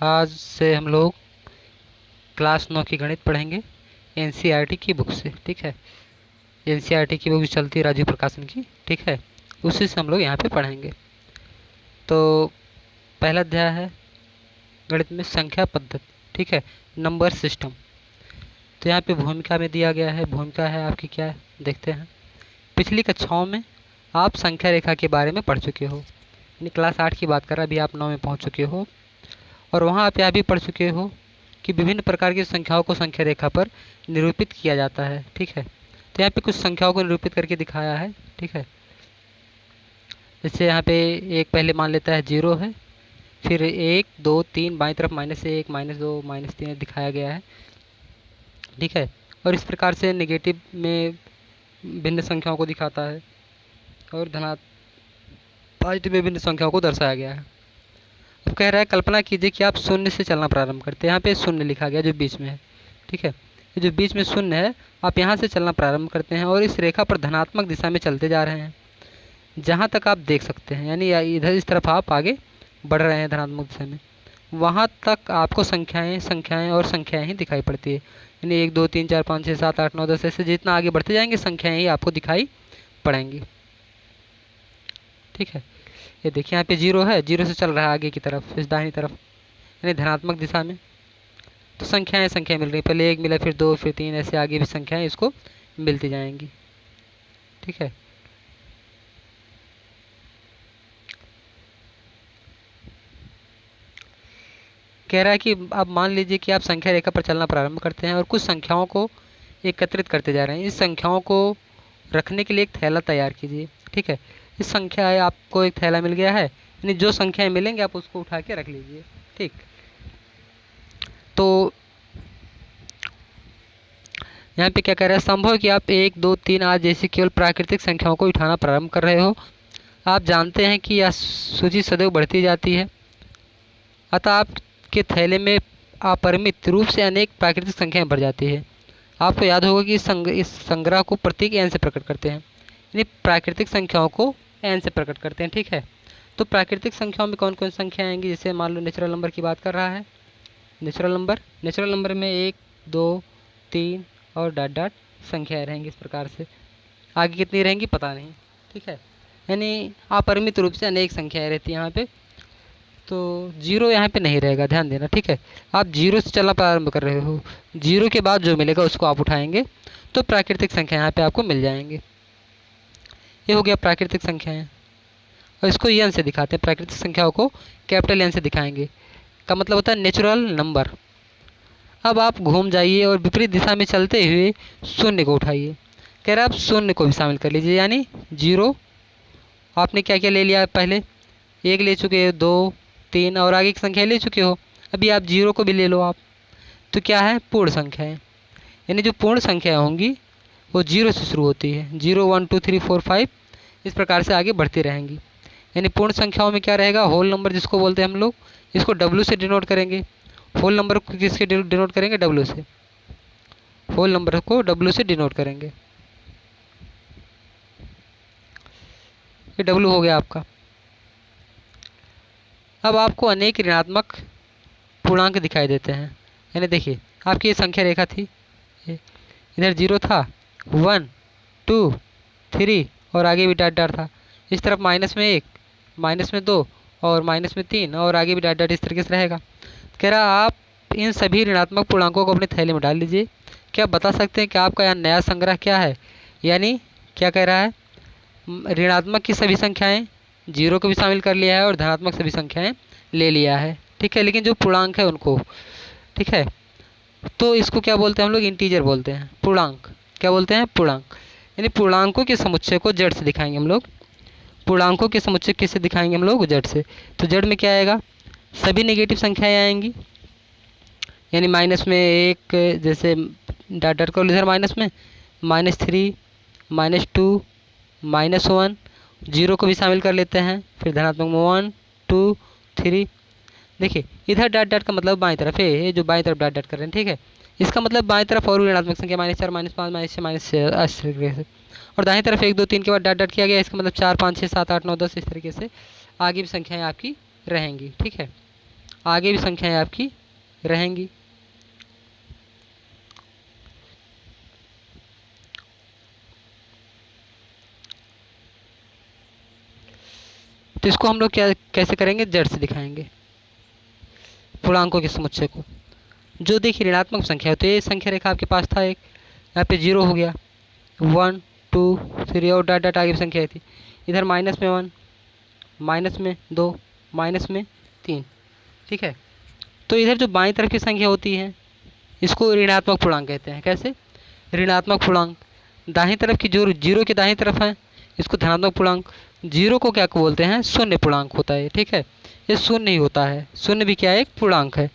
आज से हम लोग क्लास 9 की गणित पढ़ेंगे एनसीईआरटी की बुक से। ठीक है, एनसीईआरटी की बुक चलती है राजीव प्रकाशन की। ठीक है, उसी से हम लोग यहाँ पे पढ़ेंगे। तो पहला अध्याय है गणित में संख्या पद्धति। ठीक है, नंबर सिस्टम। तो यहाँ पे भूमिका में दिया गया है, भूमिका है आपकी क्या है देखते हैं। पिछली कक्षाओं में आप संख्या रेखा के बारे में पढ़ चुके हो, यानी क्लास 8 की बात कर रहा, अभी आप 9 में पहुँच चुके हो। और वहाँ आप यह भी पढ़ चुके हो कि विभिन्न प्रकार की संख्याओं को संख्या रेखा पर निरूपित किया जाता है। ठीक है, तो यहाँ पे कुछ संख्याओं को निरूपित करके दिखाया है। ठीक है, जैसे यहाँ पे एक पहले मान लेता है 0 है, फिर 1 2 3 बाईं तरफ -1 -2 -3 दिखाया गया है। ठीक है, और इस प्रकार से नेगेटिव में भिन्न संख्याओं को दिखाता है और पॉजिटिव में भिन्न संख्याओं को दर्शाया गया है। अब कह रहा है कल्पना कीजिए कि आप शून्य से चलना प्रारंभ करते हैं। यहाँ पे शून्य लिखा गया जो बीच में है। ठीक है, ये जो बीच में शून्य है, आप यहाँ से चलना प्रारंभ करते हैं और इस रेखा पर धनात्मक दिशा में चलते जा रहे हैं जहाँ तक आप देख सकते हैं, यानी इधर इस तरफ आप आगे बढ़ रहे हैं धनात्मक दिशा में। वहाँ तक आपको संख्याएँ और संख्याएँ ही दिखाई पड़ती है, यानी 1 2 3 4 5 6 7 8 9 10 ऐसे जितना आगे बढ़ते जाएंगे संख्याएँ ही आपको दिखाई पड़ेंगी। ठीक है, ये देखिए यहाँ पे 0 है, 0 से चल रहा है आगे की तरफ, इस दाहिनी तरफ, यानी धनात्मक दिशा में। तो संख्याएँ मिल रही, पहले 1 मिला, फिर 2, फिर 3, ऐसे आगे भी संख्याएँ इसको मिलती जाएंगी। ठीक है, कह रहा है कि आप मान लीजिए कि आप संख्या रेखा पर चलना प्रारंभ करते हैं और कुछ संख्याओं को एकत्रित करते जा रहे हैं। इस संख्याओं को रखने के लिए एक थैला तैयार कीजिए। ठीक है, इस संख्या है, आपको एक थैला मिल गया है, यानी जो संख्याएं मिलेंगी आप उसको उठा के रख लीजिए। ठीक, तो यहाँ पे क्या कह रहा है, संभव है कि आप 1 2 3 आदि जैसी केवल प्राकृतिक संख्याओं को उठाना प्रारंभ कर रहे हो। आप जानते हैं कि यह सूची सदैव बढ़ती जाती है, अतः आपके थैले में अपरिमित रूप से अनेक प्राकृतिक संख्याएं भर जाती है। आपको याद होगा कि इस संग्रह को प्रतीक n से प्रकट करते हैं, यानी प्राकृतिक संख्याओं को n से प्रकट करते हैं। ठीक है, तो प्राकृतिक संख्याओं में कौन कौन संख्याएं आएंगी, जैसे मान लो नेचुरल नंबर की बात कर रहा है। नेचुरल नंबर में 1 2 3 और डॉट डॉट संख्याएँ रहेंगी इस प्रकार से। आगे कितनी रहेंगी पता नहीं। ठीक है, यानी अपरिमित रूप से अनेक संख्याएँ रहती हैं यहाँ पे। तो 0 यहाँ पे नहीं रहेगा, ध्यान देना। ठीक है, आप 0 से चलना प्रारंभ कर रहे हो, 0 के बाद जो मिलेगा उसको आप उठाएंगे तो प्राकृतिक संख्या यहाँ पे आपको मिल जाएंगे। ये हो गया प्राकृतिक संख्याएँ, और इसको n से दिखाते हैं। प्राकृतिक संख्याओं को कैपिटल N से दिखाएंगे, का मतलब होता है नेचुरल नंबर। अब आप घूम जाइए और विपरीत दिशा में चलते हुए शून्य को उठाइए। कह रहे आप शून्य को भी शामिल कर लीजिए, यानी 0 आपने क्या क्या ले लिया, पहले 1 ले चुके हो, 2 3 और आगे की संख्या ले चुके हो, अभी आप 0 को भी ले लो आप। तो क्या है, पूर्ण संख्या है, यानी जो पूर्ण संख्या होंगी वो 0 से शुरू होती है। 0 1 2 3 4 5 इस प्रकार से आगे बढ़ती रहेंगी। यानी पूर्ण संख्याओं में क्या रहेगा, होल नंबर जिसको बोलते हैं हम लोग, इसको W से डिनोट करेंगे। होल नंबर को किसके डिनोट करेंगे, W से। होल नंबर को W से डिनोट करेंगे। ये W हो गया आपका। अब आपको अनेक ऋणात्मक पूर्णांक दिखाई देते हैं, यानी देखिए आपकी ये संख्या रेखा थी, इधर 0 था, 1 2 3 और आगे भी डॉट डॉट था। इस तरफ माइनस में 1, माइनस में 2 और माइनस में 3 और आगे भी डॉट डॉट इस तरीके से रहेगा। कह रहा आप इन सभी ऋणात्मक पूर्णांकों को अपने थैले में डाल लीजिए। क्या बता सकते हैं कि आपका यहाँ नया संग्रह क्या है, यानी क्या कह रहा है, ऋणात्मक की सभी संख्याएं, 0 को भी शामिल कर लिया है और धनात्मक सभी संख्याएं ले लिया है। ठीक है, लेकिन जो पूर्णांक है उनको, ठीक है, तो इसको क्या बोलते हैं हम लोग, इंटीजर बोलते हैं, पूर्णांक। क्या बोलते हैं, पूर्णांक। यानी पूर्णांकों के समुच्चय को जेड से दिखाएंगे हम लोग। पूर्णांकों के समुच्चय किससे दिखाएंगे हम लोग, जेड से। तो जेड में क्या आएगा, सभी नेगेटिव संख्याएं आएंगी, यानी माइनस में 1, जैसे डॉट डॉट को इधर माइनस में -3 -2 -1, 0 को भी शामिल कर लेते हैं, फिर धनात्मक में 1 2 3। देखिए इधर डॉट डॉट का मतलब बाईं तरफ है, ये जो बाईं तरफ डॉट डॉट कर रहे हैं। ठीक है, इसका मतलब बाईं तरफ और ऋणात्मक संख्या -4 -5 -6 -6 इस तरीके से, और दाहिनी तरफ 1 2 3 के बाद डॉट डॉट किया गया, इसका मतलब 4 5 6 7 8 9 10 इस तरीके से आगे भी संख्याएँ आपकी रहेंगी। ठीक है, आगे भी संख्याएं आपकी रहेंगी। तो इसको हम लोग क्या कैसे करेंगे, जड़ से दिखाएंगे पूर्णांकों के समुच्चय को। जो देखिए ऋणात्मक संख्या होती है, ये संख्या रेखा आपके पास था एक, यहाँ पे 0 हो गया, 1 2 3 और डॉट डॉट आगे भी संख्या थी। इधर माइनस में 1, माइनस में 2, माइनस में 3, ठीक है। तो इधर जो बाईं तरफ की संख्या होती है इसको ऋणात्मक पूर्णांक कहते हैं। कैसे, ऋणात्मक पूर्णांक। दाहिनी तरफ की जो 0 की दाहिनी तरफ है इसको धनात्मक पूर्णांक। 0 को क्या बोलते हैं, शून्य पूर्णांक होता है, ठीक है। ये शून्य नहीं होता है, शून्य भी क्या है, एक पूर्णांक है।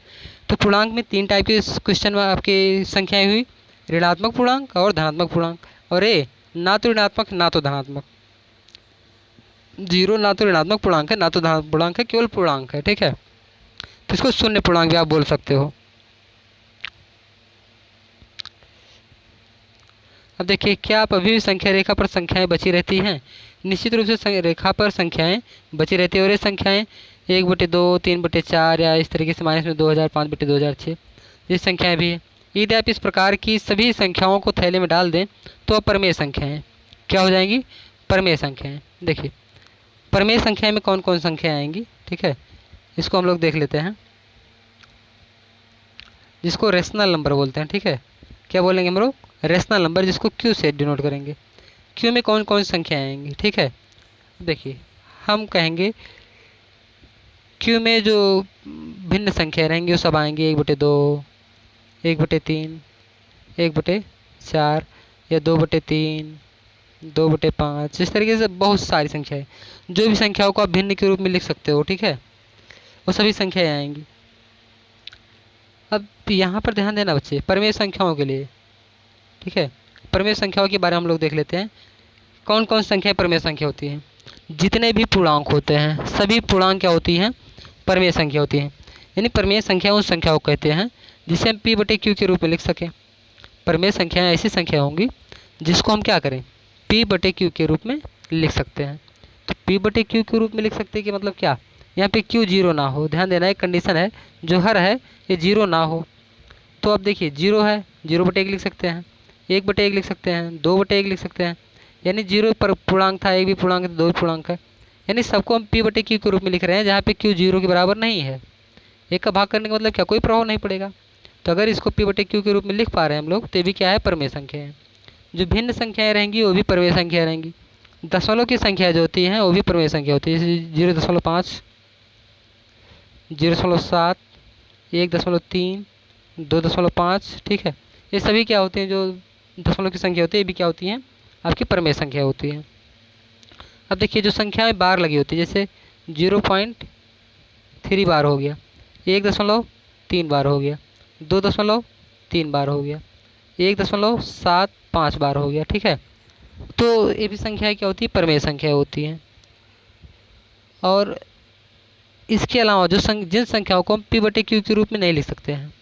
तो पूर्णांक में 3 टाइप के क्वेश्चन में आपकी संख्याएं हुई, ऋणात्मक पूर्णांक और धनात्मक पूर्णांक। और ये ना तो ऋणात्मक ना तो धनात्मक, 0 ना तो ऋणात्मक पूर्णांक है ना तो धनात्मक पूर्णांक है, केवल पूर्णांक है, ठीक है। तो इसको शून्य पूर्णांक भी आप बोल सकते हो। अब देखिए, क्या आप अभी भी संख्या रेखा पर संख्याएं बची रहती हैं? निश्चित रूप से रेखा पर संख्याएं बची रहती है। और ये संख्याएं 1/2, 3/4 या इस तरीके से -2, 2000, 5/2, 2006 ये संख्याएं भी है। यदि आप इस प्रकार की सभी संख्याओं को थैले में डाल दें तो अब परमेय संख्याएं क्या हो जाएंगी, परमेय संख्याएं। देखिए परमेय संख्या में कौन कौन संख्याएं आएंगी, ठीक है, इसको हम लोग देख लेते हैं, जिसको रेशनल नंबर बोलते हैं, ठीक है। क्या बोलेंगे हम लोग, रेशनल नंबर, जिसको क्यू से डिनोट करेंगे। क्यू में कौन कौन संख्याएं आएंगी, ठीक है। देखिए हम कहेंगे क्यू में जो भिन्न संख्या रहेंगी वो सब आएंगे 1/2, 1/3, 1/4 या 2/3, 2/5, इस तरीके से बहुत सारी संख्याएं। जो भी संख्याओं को आप भिन्न के रूप में लिख सकते हो, ठीक है, वो सभी संख्याएं आएंगी। अब यहाँ पर ध्यान देना बच्चे, परमेय संख्याओं के लिए, ठीक है, परमेय संख्याओं के बारे में हम लोग देख लेते हैं। कौन कौन संख्याएं परमेय संख्या होती हैं? जितने भी पूर्णांक होते हैं सभी पूर्णांक क्या होती हैं, परमेय संख्या होती हैं। यानी परमेय संख्या उन संख्याओं को कहते हैं जिसे हम P/Q के रूप में लिख सकें। परमेय संख्याएं ऐसी संख्या होंगी जिसको हम क्या करें, P/Q के रूप में लिख सकते हैं। तो P/Q के रूप में लिख सकते हैं कि मतलब क्या, यहाँ पे Q 0 ना हो। ध्यान देना, एक कंडीशन है, जो हर है ये 0 ना हो। तो अब देखिए 0 है, 0/1 लिख सकते हैं, 1/1 लिख सकते हैं, 2/1 लिख सकते हैं। यानी 0 पर पूर्णांक था, एक भी पूर्णांक है, 2 भी पूर्णांक है। यानी सबको हम P/Q के रूप में लिख रहे हैं, जहाँ पे Q 0 के बराबर नहीं है। एक का भाग करने का मतलब क्या, कोई प्रभाव नहीं पड़ेगा। तो अगर इसको P/Q के रूप में लिख पा रहे हैं हम लोग, तो ये भी क्या है, परमेय संख्या है। जो भिन्न संख्याएं रहेंगी वो भी परमेय संख्या रहेंगी। दशमलव की संख्या जो होती हैं वो भी परमेय संख्या होती है, जैसे 0.5, 0.7, 1.3, 2.5, ठीक है। ये सभी क्या होते हैं, जो दशमलव की संख्या होती है, ये भी क्या होती हैं, आपकी परमेय संख्या होती है। अब देखिए जो संख्याएं बार लगी होती है, जैसे 0.3 बार हो गया, 1.3 बार हो गया, 2.3 बार हो गया, 1.75 बार हो गया, ठीक है। तो ये भी संख्याएं क्या होती है, परमेय संख्या होती हैं। और इसके अलावा जो जिन संख्याओं को हम P/Q के रूप में नहीं लिख सकते हैं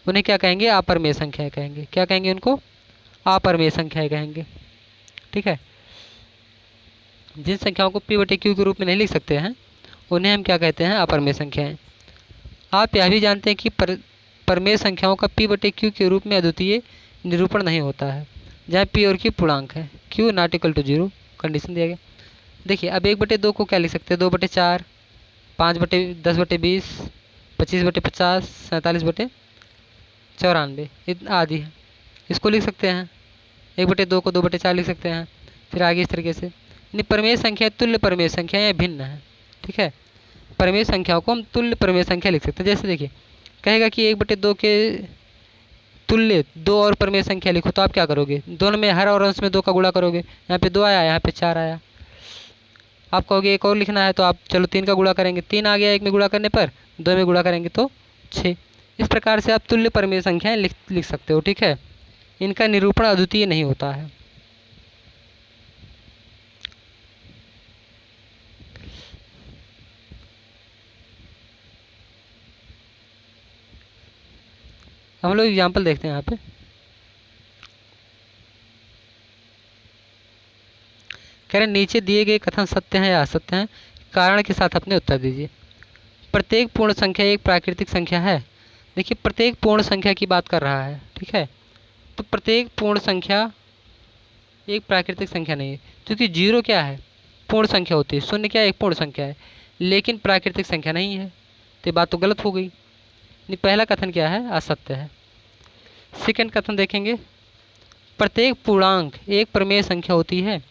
उन्हें क्या कहेंगे, अपरमेय संख्याएं कहेंगे। क्या कहेंगे उनको, अपरमेय संख्याएं कहेंगे, ठीक है। जिन संख्याओं को P/Q के रूप में नहीं लिख सकते हैं उन्हें हम क्या कहते हैं, अपरमेय संख्याएं। आप यह भी जानते हैं कि परमेय संख्याओं का P/Q के रूप में अद्वितीय निरूपण नहीं होता है, जहाँ P और Q पूर्णांक है, Q ≠ 0 कंडीशन दिया गया। देखिए अब 1/2 को क्या लिख सकते हैं, 2/4, 5/10/20, 25/50, 47/94 आदि है, इसको लिख सकते हैं। 1/2 को 2/4 लिख सकते हैं। फिर आगे इस तरीके से। यानी परमेय संख्या तुल्य परमेय संख्या या भिन्न है, ठीक है। परमेय संख्याओं को हम तुल्य परमेय संख्या लिख सकते हैं। जैसे देखिए कहेगा कि 1/2 के तुल्य 2 और परमेय संख्या लिखो, तो आप क्या करोगे, दोनों में हर और अंश में 2 का गुणा करोगे। यहाँ पे 2 आया, यहाँ पे 4 आया। आप कहोगे एक और लिखना है, तो आप चलो 3 का गुणा करेंगे, 3 आ गया, 1 में गुणा करने पर, 2 में गुणा करेंगे तो 6। इस प्रकार से आप तुल्य परमेय संख्याएं लिख सकते हो, ठीक है। इनका निरूपण अद्वितीय नहीं होता है। हम लोग एग्जाम्पल देखते हैं यहाँ पे। कह रहे नीचे दिए गए कथन सत्य हैं या असत्य हैं, कारण के साथ अपने उत्तर दीजिए। प्रत्येक पूर्ण संख्या एक प्राकृतिक संख्या है। देखिए प्रत्येक पूर्ण संख्या की बात कर रहा है, ठीक है। तो प्रत्येक पूर्ण संख्या एक प्राकृतिक संख्या नहीं है, क्योंकि जीरो क्या है, पूर्ण संख्या होती है, शून्य क्या है, एक पूर्ण संख्या है, लेकिन प्राकृतिक संख्या नहीं है। तो ये बात तो गलत हो गई। नहीं, पहला कथन क्या है, असत्य है। सेकंड कथन देखेंगे, प्रत्येक पूर्णांक एक प्रमेय संख्या होती है।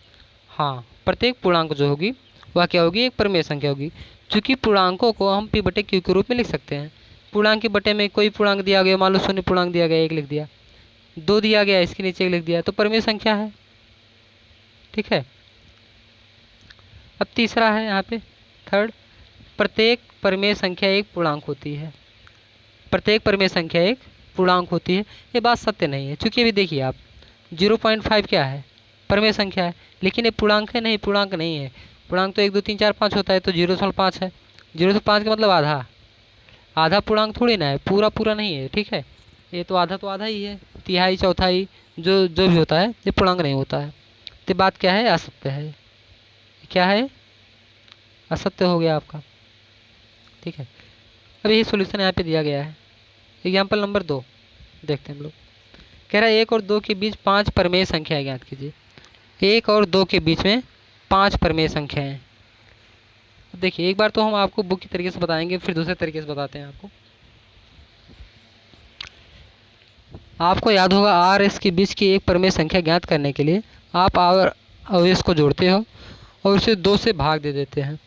हाँ, प्रत्येक पूर्णांक जो होगी वह क्या होगी, एक प्रमेय संख्या होगी। चूँकि पूर्णांकों को हम पी बटे क्यू के रूप में लिख सकते हैं। पूर्णांक के बटे में कोई पूर्णांक दिया गया, मान लो शून्य पूर्णांक दिया गया, एक लिख दिया, दो दिया गया, इसके नीचे एक लिख दिया, तो प्रमेय संख्या है, ठीक है। अब तीसरा है यहाँ पे थर्ड, प्रत्येक प्रमेय संख्या एक पूर्णांक होती है। प्रत्येक प्रमेय संख्या एक पूर्णांक होती है, ये बात सत्य नहीं है। चूँकि अभी देखिए आप 0.5 क्या है, प्रमेय संख्या है, लेकिन ये पूर्णांक है नहीं, पूर्णांक नहीं है। पूर्णांक तो 1 2 3 4 5 होता है, तो 0.5 है। 0.5 का मतलब आधा, आधा पूर्णांक थोड़ी ना है, पूरा पूरा नहीं है, ठीक है। ये तो आधा ही है, तिहाई चौथाई जो जो भी होता है ये पूर्णांक नहीं होता है। तो बात क्या है, असत्य है। क्या है, असत्य हो गया आपका, ठीक है। अब यही सॉल्यूशन यहाँ पे दिया गया है। एग्जाम्पल नंबर 2 देखते हैं हम लोग। कह रहा है 1 और 2 के बीच 5 प्रमेय संख्याएं ज्ञात कीजिए। 1 और 2 के बीच में 5 प्रमेय संख्याएं। देखिए एक बार तो हम आपको बुक की तरीके से बताएंगे, फिर दूसरे तरीके से बताते हैं आपको। आपको याद होगा आर एस के बीच की एक प्रमेय संख्या ज्ञात करने के लिए आप अवयस को जोड़ते हो और उसे 2 से भाग दे देते हैं।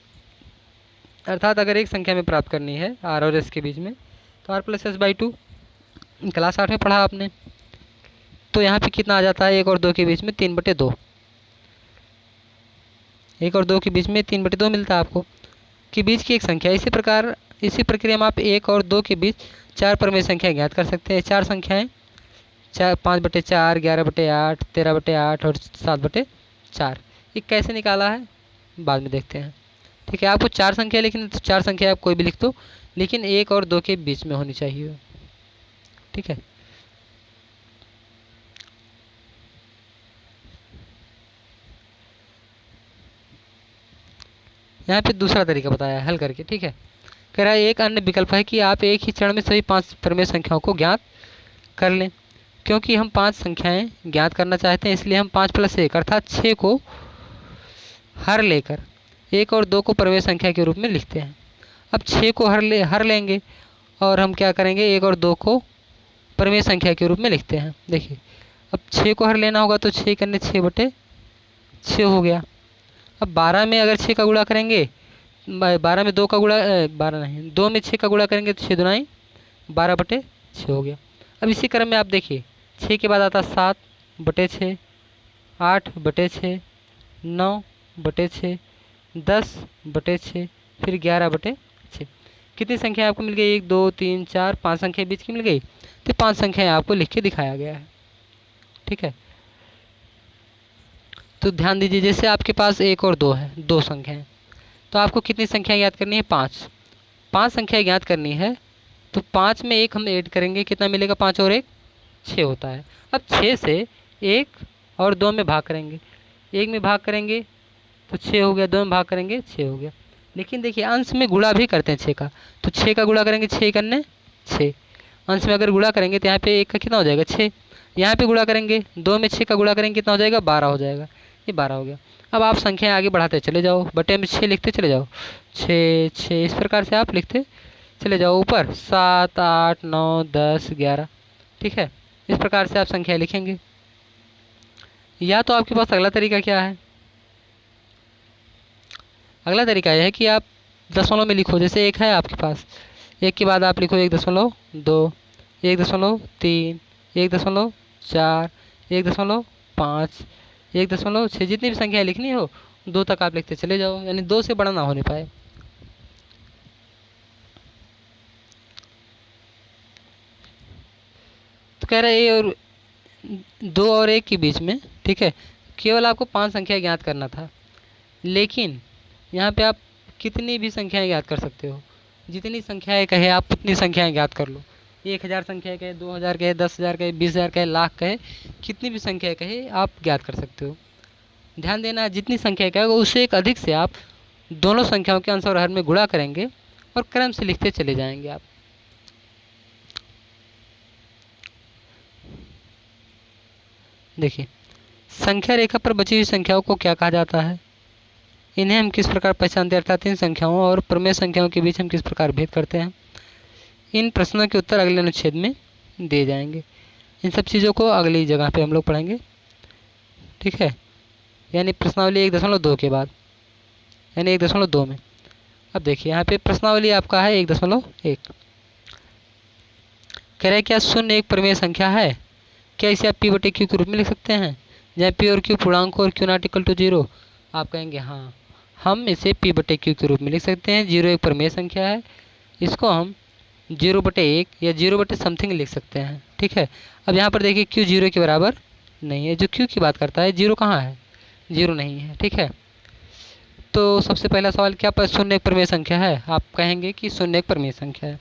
अर्थात अगर एक संख्या में प्राप्त करनी है आर और एस के बीच में, तो R plus S by 2 class 8 में पढ़ा आपने। तो यहाँ पे कितना आ जाता है, 1 और 2 के बीच में 3/2। 1 और 2 के बीच में 3/2 मिलता है आपको, के बीच की एक संख्या। इसी प्रक्रिया में आप 1 और 2 के बीच 4 प्रमेय संख्या ज्ञात कर सकते हैं। 4 संख्याएँ 5/4, 11/8, 13/8 और 7/4। ये कैसे निकाला है बाद में देखते हैं, ठीक है। आपको 4 संख्या लिखनी, तो 4 संख्या आप कोई भी लिख दो, लेकिन 1 और 2 के बीच में होनी चाहिए, ठीक है। यहाँ पे दूसरा तरीका बताया है हल करके, ठीक है। कह रहा है एक अन्य विकल्प है कि आप एक ही क्षण में सभी 5 प्रमेय संख्याओं को ज्ञात कर लें। क्योंकि हम 5 संख्याएं ज्ञात करना चाहते हैं, इसलिए हम 5 + 1 अर्थात 6 को हर लेकर 1 और 2 को प्रमेय संख्या के रूप में लिखते हैं। अब 6 को हर लेंगे और हम क्या करेंगे, 1 और 2 को प्रमेय संख्या के रूप में लिखते हैं। देखिए अब 6 को हर लेना होगा, तो 6 करने 6/6 हो गया। अब 12 में अगर 6 का गुणा करेंगे, 12 में 2 का गुणा 12 नहीं 2 में 6 का गुणा करेंगे, तो 6 दूनी 12/6 हो गया। अब इसी क्रम में आप देखिए 6 के बाद आता 7/6, 8/6, 9/6, 10/6, फिर 11/6। कितनी संख्या आपको मिल गई, 1 2 3 4 5 संख्या बीच की मिल गई। तो 5 संख्याएँ आपको लिख के दिखाया गया है, ठीक है। तो ध्यान दीजिए, जैसे आपके पास 1 और 2 है, 2 संख्याएँ, तो आपको कितनी संख्या ज्ञात करनी है, 5 संख्या ज्ञात करनी है। तो 5 में 1 हम ऐड करेंगे, कितना मिलेगा, 5 और 1 6 होता है। अब 6 से 1 और 2 में भाग करेंगे, 1 में भाग करेंगे तो 6 हो गया, 2 में भाग करेंगे 6 हो गया। लेकिन देखिए अंश में गुणा भी करते हैं 6 का, तो 6 का गुणा करेंगे 6 करने 6, अंश में अगर गुणा करेंगे तो यहाँ पे 1 का कितना हो जाएगा 6, यहाँ पे गुणा करेंगे 2 में 6 का गुणा करेंगे कितना हो जाएगा 12 हो जाएगा, ये 12 हो गया। अब आप संख्याएँ आगे बढ़ाते चले जाओ, बटे में 6 लिखते चले जाओ, 6 इस प्रकार से आप लिखते चले जाओ, ऊपर 7 8 9 10 11, ठीक है। इस प्रकार से आप संख्या लिखेंगे। या तो आपके पास अगला तरीका क्या है, अगला तरीका यह है कि आप दशमलव में लिखो। जैसे 1 है आपके पास, 1 के बाद आप लिखो 1.2, 1.3, 1.4, 1.5, 1.6, जितनी भी संख्या लिखनी हो 2 तक आप लिखते चले जाओ, यानी 2 से बड़ा ना होने पाए। तो कह रहे हैं 2 और 1 के बीच में, ठीक है, केवल आपको 5 संख्या ज्ञात करना था, लेकिन यहाँ पे आप कितनी भी संख्याएं ज्ञात कर सकते हो। जितनी संख्याएं कहे आप उतनी संख्याएं ज्ञात कर लो। 1000 संख्या कहे, 2000 कहे, 10,000 कहे, 20,000 कहे, लाख कहे, कितनी भी संख्या कहे आप ज्ञात कर सकते हो। ध्यान देना, जितनी संख्या कहेगा उससे एक अधिक से आप दोनों संख्याओं के अंश और हर में गुणा करेंगे और क्रम से लिखते चले जाएंगे आप। देखिए, संख्या रेखा पर बची हुई संख्याओं को क्या कहा जाता है, इन्हें हम किस प्रकार पहचानते हैं, अर्थात इन संख्याओं और प्रमेय संख्याओं के बीच हम किस प्रकार भेद करते हैं। इन प्रश्नों के उत्तर अगले अनुच्छेद में दिए जाएंगे। इन सब चीज़ों को अगली जगह पे हम लोग पढ़ेंगे, ठीक है, यानी प्रश्नावली 1.2 के बाद, यानी 1.2 में। अब देखिए यहाँ पे प्रश्नावली आपका है 1.1। कह रहे हैं क्या शून्य एक प्रमेय संख्या है, क्या इसे आप p/q के रूप में लिख सकते हैं, जहाँ p और q पूर्णांक और q नॉट इक्वल टू 0। आप कहेंगे हाँ, हम इसे p/q के रूप में लिख सकते हैं। 0 एक प्रमेय संख्या है, इसको हम 0/1 या 0/समथिंग लिख सकते हैं, ठीक है। अब यहाँ पर देखिए q 0 के बराबर नहीं है, जो q की बात करता है 0 कहाँ है, 0 नहीं है, ठीक है। तो सबसे पहला सवाल, क्या शून्य एक प्रमेय संख्या है, आप कहेंगे कि शून्य एक प्रमेय संख्या है।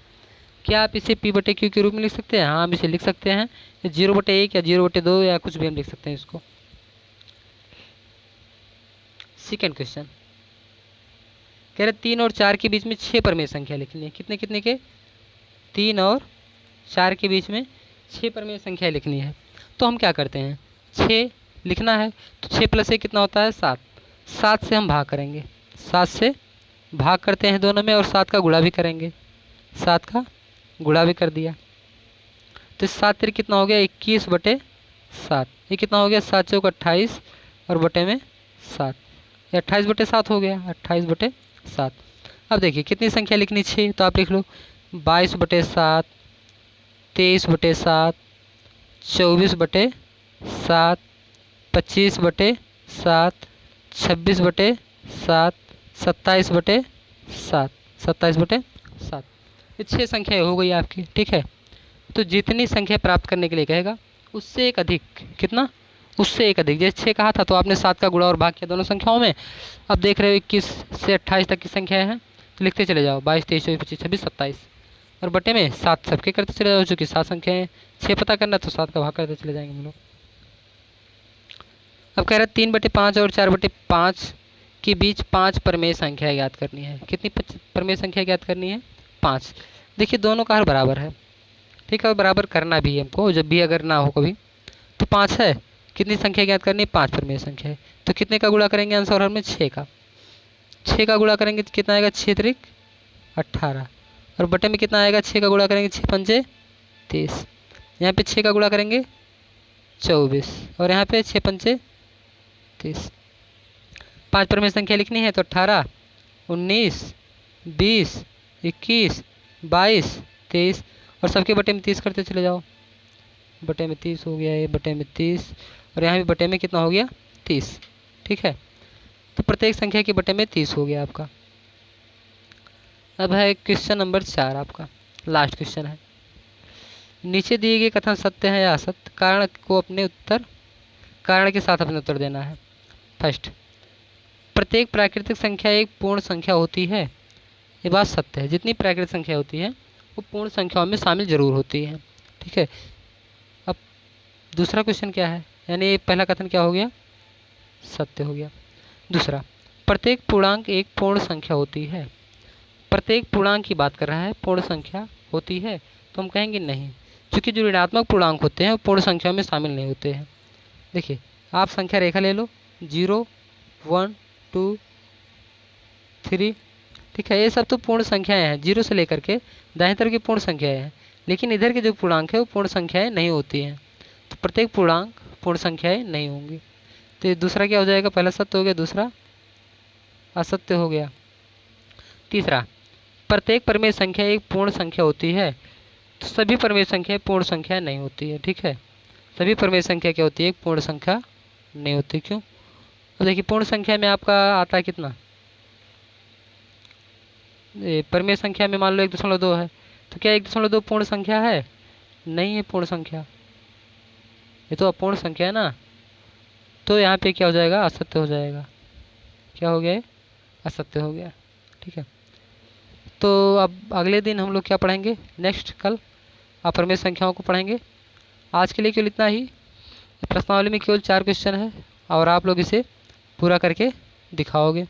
क्या आप इसे p/q के रूप में लिख सकते हैं, हाँ हम इसे लिख सकते हैं। 0/1 या 0/2 या कुछ भी हम लिख सकते हैं इसको। सेकेंड क्वेश्चन कह रहे 3 और 4 के बीच में 6 प्रमेय संख्या लिखनी है। कितने कितने के, 3 और 4 के बीच में 6 प्रमेय संख्या लिखनी है। तो हम क्या करते हैं, 6 लिखना है तो 6 + 1 कितना होता है, 7। 7 से हम भाग करेंगे, 7 से भाग करते हैं दोनों में, और 7 का गुणा भी करेंगे, 7 का गुणा भी कर दिया। तो 7 तिरी कितना हो गया, 21/7। ये कितना हो गया, 7 चौक 28 और बटे में 7, 28/7 हो गया, 28/7। अब देखिए कितनी संख्या लिखनी, 6, तो आप लिख लो 22/7, 23/7, 24/7, 25/7, 26/7, 27/7, 27/7। ये 6 संख्या हो गई आपकी, ठीक है। तो जितनी संख्या प्राप्त करने के लिए कहेगा उससे एक अधिक, कितना, उससे एक अधिक। जैसे 6 कहा था तो आपने 7 का गुणा और भाग किया दोनों संख्याओं में। अब देख रहे हो 21 से 28 तक की संख्या है, तो लिखते चले जाओ 22, 23, 24, 25, 26, 27 और बटे में 7 सबके करते चले जाओ, चूँकि 7 संख्या है। 6 पता करना तो 7 का भाग करते चले जाएंगे हम लोग। अब कह रहे हैं 3/5 और 4/5 के बीच 5 प्रमेय संख्या ज्ञात करनी है। कितनी प्रमेय संख्या ज्ञात करनी है, 5। देखिए दोनों का हर बराबर है, ठीक है, और बराबर करना भी है हमको, जब भी अगर ना हो कभी तो 5 है। कितनी संख्या ज्ञात करनी है, 5 प्रमेय संख्या है। तो कितने का गुणा करेंगे आंसर में, 6 का। 6 का गुणा करेंगे तो कितना आएगा, 6 त्रिक 18 और बटे में कितना आएगा, 6 का गुणा करेंगे 6 पंजे 30। यहाँ पे 6 का गुणा करेंगे 24 और यहाँ पे 6 पंजे 30। 5 प्रमेय संख्या लिखनी है तो 18, 19, 20, 21, 22, 23 और सबके बटे में 30 करते चले जाओ। बटे में 30 हो गया, ये बटे में 30 और यहाँ भी बटे में कितना हो गया, 30, ठीक है। तो प्रत्येक संख्या के बटे में 30 हो गया आपका। अब है क्वेश्चन नंबर 4 आपका, लास्ट क्वेश्चन है। नीचे दिए गए कथन सत्य है या असत्य, कारण के साथ अपने उत्तर देना है। फर्स्ट, प्रत्येक प्राकृतिक संख्या एक पूर्ण संख्या होती है। ये बात सत्य है, जितनी प्राकृतिक संख्या होती है वो पूर्ण संख्याओं में शामिल जरूर होती है, ठीक है। अब दूसरा क्वेश्चन क्या है, यानी पहला कथन क्या हो गया, सत्य हो गया। दूसरा, प्रत्येक पूर्णांक एक पूर्ण संख्या होती है। प्रत्येक पूर्णांक की बात कर रहा है, पूर्ण संख्या होती है, तो हम कहेंगे नहीं, क्योंकि जो ऋणात्मक पूर्णांक होते हैं वो पूर्ण संख्या में शामिल नहीं होते हैं। देखिए आप संख्या रेखा ले लो, 0, 1, 2, 3, ठीक है, ये सब तो पूर्ण संख्याएं हैं, 0 से लेकर के दाएं तरफ की पूर्ण संख्याएं हैं। लेकिन इधर के जो पूर्णांक है वो पूर्ण संख्याएं नहीं होती हैं, तो प्रत्येक पूर्णांक पूर्ण संख्याएं नहीं होंगी। तो ये दूसरा क्या हो जाएगा, पहला सत्य हो गया, दूसरा असत्य हो गया। तीसरा, प्रत्येक प्रमेय संख्या एक पूर्ण संख्या होती है, तो सभी प्रमेय संख्या पूर्ण संख्या नहीं होती है, ठीक है। सभी प्रमेय संख्या क्या होती है, एक पूर्ण संख्या नहीं होती। क्यों, तो देखिए पूर्ण संख्या में आपका आता है कितना, प्रमेय संख्या में मान लो 1.2 है, तो क्या 1.2 पूर्ण संख्या है, नहीं है पूर्ण संख्या, ये तो अपूर्ण संख्या है ना। तो यहाँ पे क्या हो जाएगा, असत्य हो जाएगा। क्या हो गया, असत्य हो गया, ठीक है। तो अब अगले दिन हम लोग क्या पढ़ेंगे, नेक्स्ट कल अप्रमेय संख्याओं को पढ़ेंगे। आज के लिए केवल इतना ही। प्रश्नावली में केवल 4 क्वेश्चन है और आप लोग इसे पूरा करके दिखाओगे।